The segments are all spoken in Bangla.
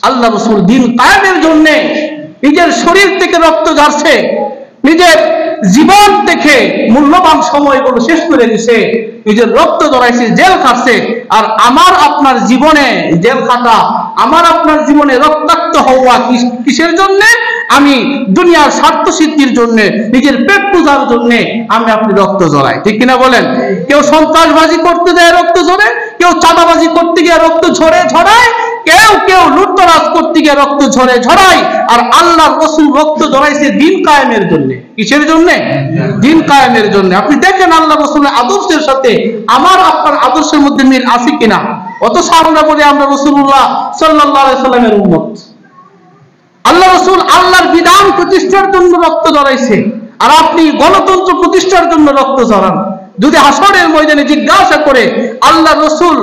আল্লাহ রাসূল দিন কায়েমের জন্য নিজের শরীর থেকে রক্ত ঝরছে, নিজের জীবন থেকে মূল্যবান সময়গুলো শেষ করে দিছে, নিজের রক্ত ঝরাইছে, জেল খাটছে। আর আমার আপনার জীবনে জেল খাটা, আমার আপনার জীবনে রক্তাক্ত হওয়া কিসের জন্য? আমি দুনিয়ার স্বার্থ সিদ্ধির জন্য, নিজের পেট পূজার জন্য আমি আপনি রক্ত ঝরাই, ঠিক কিনা বলেন? কেউ সন্ত্রাসবাজি করতে দেয় রক্ত ঝরে, কেউ চাঁদাবাজি করতে গিয়ে রক্ত ঝরায়, কেউ লুটতরাজ করতে গিয়ে রক্ত ঝরায়। আর আল্লাহর রাসূল রক্ত ঝরাইছে দিন কায়েমের জন্য। কিসের জন্য? দিন কায়েমের জন্য। আপনি দেখেন আল্লাহর রাসূলের আদর্শের সাথে আমার আপনার আদর্শের মধ্যে মিল আছে কিনা। অথচ আমরা বলি আমরা রাসূলুল্লাহ সাল্লাল্লাহু আলাইহি সাল্লামের উম্মত। আল্লাহ রাসূল আল্লাহর বিধান প্রতিষ্ঠার জন্য রক্ত ঝরাইছে, আর আপনি গণতন্ত্র প্রতিষ্ঠার জন্য রক্ত ঝরান। যদি হাসরের ময়দানে জিজ্ঞাসা করে আল্লাহ রাসূল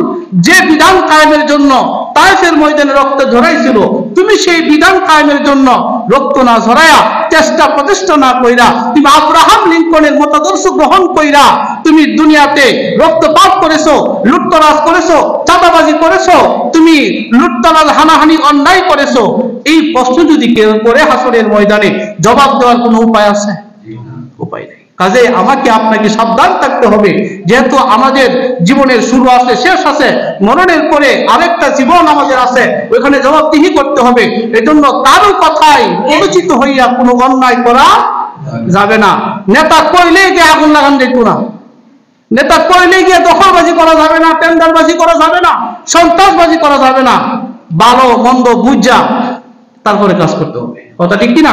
যে বিধান কায়েমের জন্য তায়েফের ময়দানে রক্ত ঝরাইছিল, তুমি সেই বিধান কায়েমের জন্য রক্ত না ঝরায়া, চেষ্টা প্রচেষ্টা না কইরা, তুমি আব্রাহাম লিঙ্কনের মতাদর্শ গ্রহণ কইরা তুমি দুনিয়াতে রক্তপাত করেছো, লুটতরাজ করেছো, চাঁদাবাজি করেছো, তুমি লুটতরাজ হানাহানি অন্যায় করেছো, এই প্রশ্ন যদি কেউ করে হাসরের ময়দানে জবাব দেওয়ার কোনো উপায় আছে? উপায় নেই। কাজে আমাকে আপনাকে সাবধান থাকতে হবে, যেহেতু আমাদের জীবনের শুরু আছে, শেষ আছে, মরণের পরে আরেকটা জীবন আমাদের আছে, ওইখানে জবাবদিহি করতে হবে। এজন্য কারো কথায় পরিচিত হইয়া কোনো অন্যায় করা যাবে না। নেতা কইলে গিয়ে আগুন লাগান যেত না, নেতা কইলে গিয়ে দখলবাজি করা যাবে না, টেন্ডারবাজি করা যাবে না, সন্ত্রাসবাজি করা যাবে না। ভালো মন্দ বুঝা তারপরে কাজ করতে হবে। কথা ঠিক কিনা?